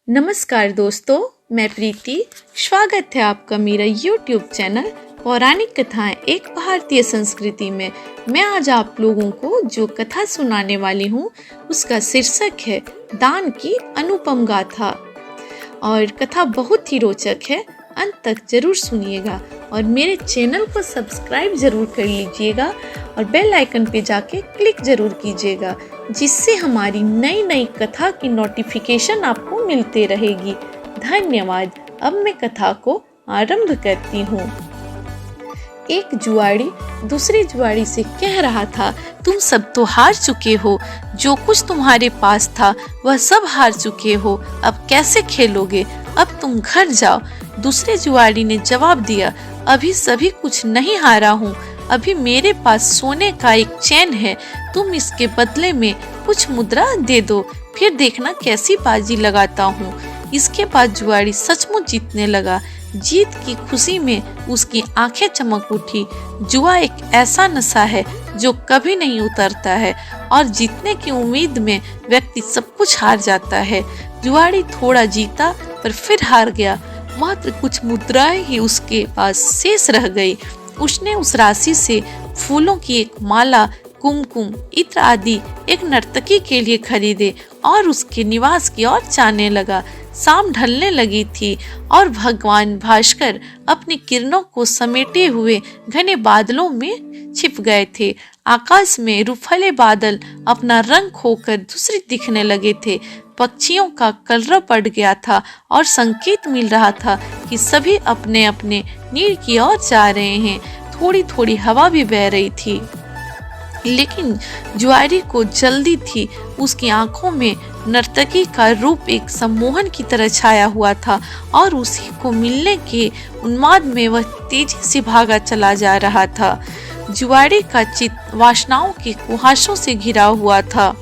नमस्कार दोस्तों, मैं प्रीति। स्वागत है आपका मेरा YouTube चैनल पौराणिक कथाएं एक भारतीय संस्कृति में। मैं आज आप लोगों को जो कथा सुनाने वाली हूँ उसका शीर्षक है दान की अनुपम गाथा। और कथा बहुत ही रोचक है, अंत तक जरूर सुनिएगा और मेरे चैनल को सब्सक्राइब जरूर कर लीजिएगा और बेल आइकन पे जाके क्लिक जरूर कीजिएगा, जिससे हमारी नई नई कथा की नोटिफिकेशन आपको मिलते रहेगी। धन्यवाद। अब मैं कथा को आरंभ करती हूँ। एक जुआड़ी दूसरी जुआड़ी से कह रहा था, तुम सब तो हार चुके हो, जो कुछ तुम्हारे पास था वह सब हार चुके हो, अब कैसे खेलोगे? अब तुम घर जाओ। दूसरे जुआड़ी ने जवाब दिया, अभी सभी कुछ नहीं हारा हूँ, अभी मेरे पास सोने का एक चैन है, तुम इसके बदले में कुछ मुद्रा दे दो, फिर देखना कैसी बाजी लगाता हूँ। इसके बाद जुआड़ी सचमुच जीतने लगा। जीत की खुशी में उसकी आंखें चमक उठी। जुआ एक ऐसा नशा है जो कभी नहीं उतरता है और जीतने की उम्मीद में व्यक्ति सब कुछ हार जाता है। जुआड़ी थोड़ा जीता पर फिर हार गया। मात्र कुछ मुद्राएं ही उसके पास शेष रह गई। उसने उस राशि से फूलों की एक माला, कुमकुम, इत्र आदि एक नर्तकी के लिए खरीदे और उसके निवास की ओर जाने लगा। शाम ढलने लगी थी और भगवान भास्कर अपनी किरणों को समेटे हुए घने बादलों में छिप गए थे। आकाश में रुफले बादल अपना रंग खोकर दूसरे दिखने लगे थे। पक्षियों का कलरव पड़ गया था और संकेत मिल रहा था कि सभी अपने अपने नीड़ की ओर जा रहे हैं। थोड़ी थोड़ी हवा भी बह रही थी, लेकिन जुआरी को जल्दी थी। उसकी आंखों में नर्तकी का रूप एक सम्मोहन की तरह छाया हुआ था और उसी को मिलने के उन्माद में वह तेजी से भागा चला जा रहा था। जुआरी का चित्त वासनाओं के कुहासों से घिरा हुआ था।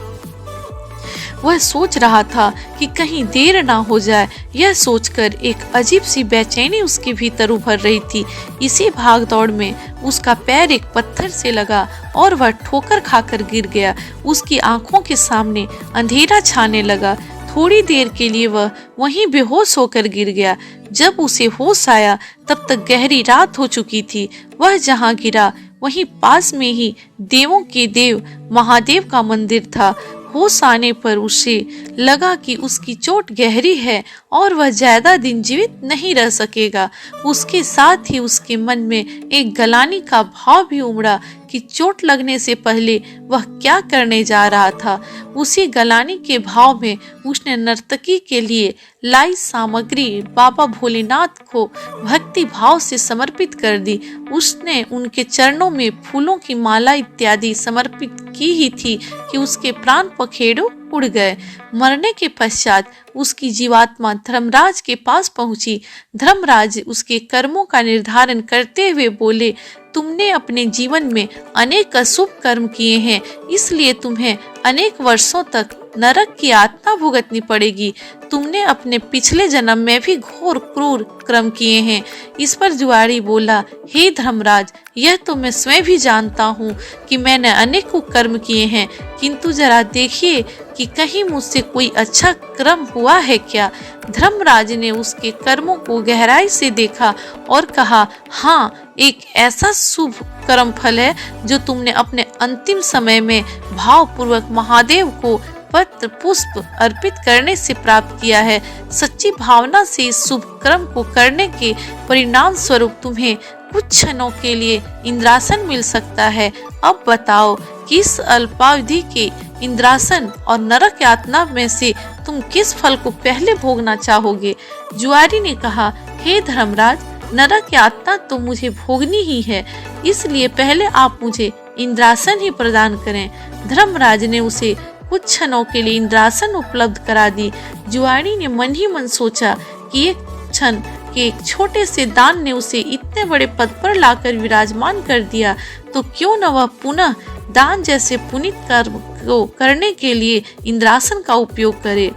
वह सोच रहा था कि कहीं देर ना हो जाए। यह सोचकर एक अजीब सी बेचैनी उसके भीतर उभर रही थी। इसी भागदौड़ में उसका पैर एक पत्थर से लगा और वह ठोकर खाकर गिर गया। उसकी आंखों के सामने अंधेरा छाने लगा। थोड़ी देर के लिए वह वहीं बेहोश होकर गिर गया। जब उसे होश आया तब तक गहरी रात हो चुकी थी। वह जहाँ गिरा वहीं पास में ही देवों के देव महादेव का मंदिर था। होश आने पर उसे लगा कि उसकी चोट गहरी है और वह ज्यादा दिन जीवित नहीं रह सकेगा। उसके साथ ही उसके मन में एक गलानी का भाव भी उमड़ा कि चोट लगने से पहले वह क्या करने जा रहा था। उसी गलानी के भाव में उसने नर्तकी के लिए लाई सामग्री बाबा भोलेनाथ को भक्ति भाव से समर्पित कर दी। उसने उनके चरणों में फूलों की माला इत्यादि समर्पित की ही थी कि उसके प्राण पखेरु उड़ गए। मरने के पश्चात उसकी जीवात्मा धर्मराज के पास पहुंची। धर्मराज उसके कर्मों का निर्धारण करते हुए बोले, तुमने अपने जीवन में अनेक अशुभ कर्म किए हैं, इसलिए तुम्हें अनेक वर्षों तक नरक की यातना भुगतनी पड़ेगी। तुमने अपने पिछले जन्म में भी घोर क्रूर कर्म किए हैं। इस पर जुआरी बोला, हे धर्मराज, यह तो मैं स्वयं भी जानता हूँ कि मैंने अनेकों कर्म किए हैं, किंतु जरा देखिए कि कहीं मुझसे कोई अच्छा कर्म हुआ है क्या? धर्मराज ने उसके कर्मों को गहराई से देखा और कहा, हाँ, एक ऐसा शुभ कर्म फल है जो तुमने अपने अंतिम समय में भावपूर्वक महादेव को पत्र पुष्प अर्पित करने से प्राप्त किया है। सच्ची भावना से इस शुभ कर्म को करने के परिणाम स्वरूप तुम्हें कुछ क्षणों के लिए इंद्रासन मिल सकता है। अब बताओ कि इस अल्पावधि के इंद्रासन और नरक यातना में से तुम किस फल को पहले भोगना चाहोगे? जुआरी ने कहा, हे धर्मराज, नरक यातना तो मुझे भोगनी ही है, इसलिए पहले आप मुझे इंद्रासन ही प्रदान करें। धर्मराज ने उसे कुछ क्षणों के लिए इंद्रासन उपलब्ध करा दी। जुआरी ने मन ही मन सोचा कि एक क्षण के एक छोटे से दान ने उसे इतने बड़े पद पर लाकर विराजमान कर दिया, तो क्यों न वह पुनः दान जैसे पुनीत कर्म को करने के लिए इंद्रासन का उपयोग करे।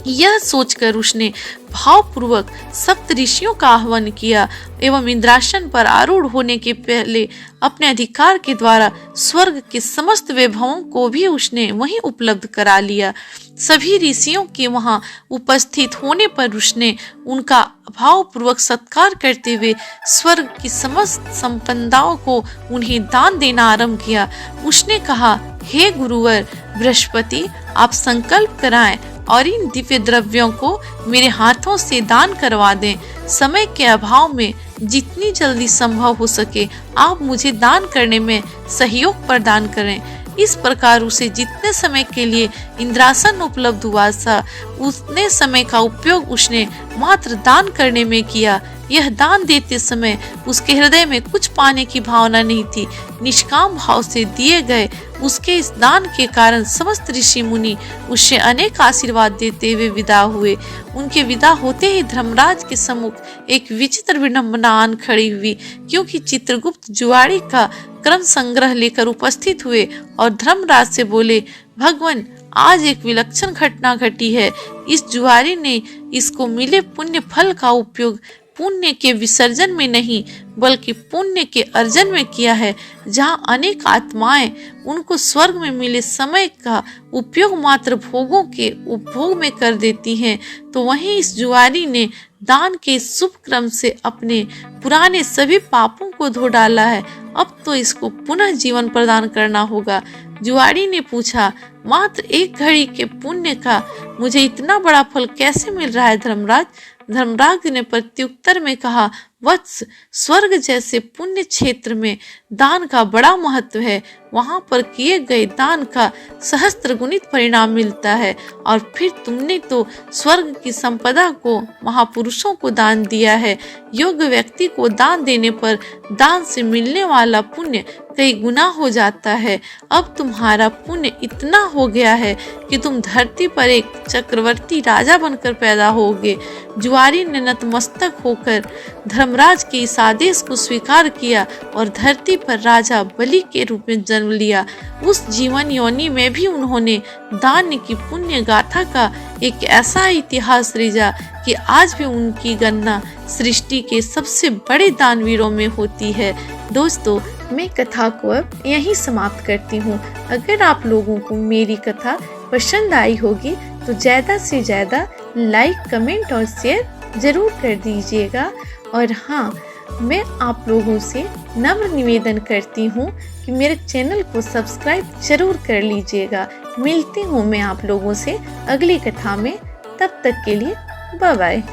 यह सोचकर उसने भावपूर्वक सप्त ऋषियों का आह्वान किया एवं इंद्रासन पर आरूढ़ होने के पहले अपने अधिकार के द्वारा स्वर्ग के समस्त वैभवों को भी उसने वहीं उपलब्ध करा लिया। सभी ऋषियों के वहां उपस्थित होने पर उसने उनका भावपूर्वक सत्कार करते हुए स्वर्ग की समस्त संपदाओं को उन्हें दान देना आरंभ किया। उसने कहा, हे गुरुवर बृहस्पति, आप संकल्प कराएं और इन दिव्य द्रव्यों को मेरे हाथों से दान करवा दें। समय के अभाव में जितनी जल्दी संभव हो सके आप मुझे दान करने में सहयोग प्रदान करें। इस प्रकार उसे जितने समय के लिए इंद्रासन उपलब्ध हुआ था उतने समय का उपयोग उसने मात्र दान करने में किया। यह दान देते समय उसके हृदय में कुछ पाने की भावना नहीं थी। निष्काम भाव से दिए गए उसके इस दान के कारण समस्त ऋषि मुनि उससे अनेक आशीर्वाद देते हुए विदा हुए। उनके विदा होते ही धर्मराज के सम्मुख एक विचित्र विडंबना आन खड़ी हुई, क्योंकि चित्रगुप्त जुआड़ी का क्रम संग्रह लेकर उपस्थित हुए और धर्मराज से बोले, भगवान, आज एक विलक्षण घटना घटी है। इस जुआरी ने इसको मिले पुण्य फल का उपयोग पुण्य के विसर्जन में नहीं बल्कि पुण्य के अर्जन में किया है। जहाँ अनेक आत्माएं उनको स्वर्ग में मिले समय का उपयोग मात्र भोगों के उपभोग में कर देती हैं, तो वहीं इस जुआरी ने दान के शुभ क्रम से अपने पुराने सभी पापों को धो डाला है। अब तो इसको पुनः जीवन प्रदान करना होगा। जुआरी ने पूछा, मात्र एक घड़ी के पुण्य का मुझे इतना बड़ा फल कैसे मिल रहा है धर्मराज? धर्मराज ने प्रत्युत्तर में कहा, वत्स, स्वर्ग जैसे पुण्य क्षेत्र में दान का बड़ा महत्व है। वहां पर किए गए दान का सहस्त्र गुणित परिणाम मिलता है। और फिर तुमने तो स्वर्ग की संपदा को महापुरुषों को दान दिया है। योग्य व्यक्ति को दान देने पर दान से मिलने वाला पुण्य कई गुना हो जाता है। अब तुम्हारा पुण्य इतना हो गया है कि तुम धरती पर एक चक्रवर्ती राजा बनकर पैदा होगे। जुआरी ने नतमस्तक होकर धर्मराज के इस आदेश को स्वीकार किया और धरती पर राजा बलि के रूप में जन्म लिया। उस जीवन योनि में भी उन्होंने दान की पुण्य गाथा का एक ऐसा इतिहास सृजा कि आज भी उनकी गणना सृष्टि के सबसे बड़े दानवीरों में होती है। दोस्तों, मैं कथा को अब यहीं समाप्त करती हूँ। अगर आप लोगों को मेरी कथा पसंद आई होगी तो ज़्यादा से ज़्यादा लाइक, कमेंट और शेयर ज़रूर कर दीजिएगा। और हाँ, मैं आप लोगों से नम्र निवेदन करती हूँ कि मेरे चैनल को सब्सक्राइब जरूर कर लीजिएगा। मिलती हूँ मैं आप लोगों से अगली कथा में। तब तक के लिए बाय बाय।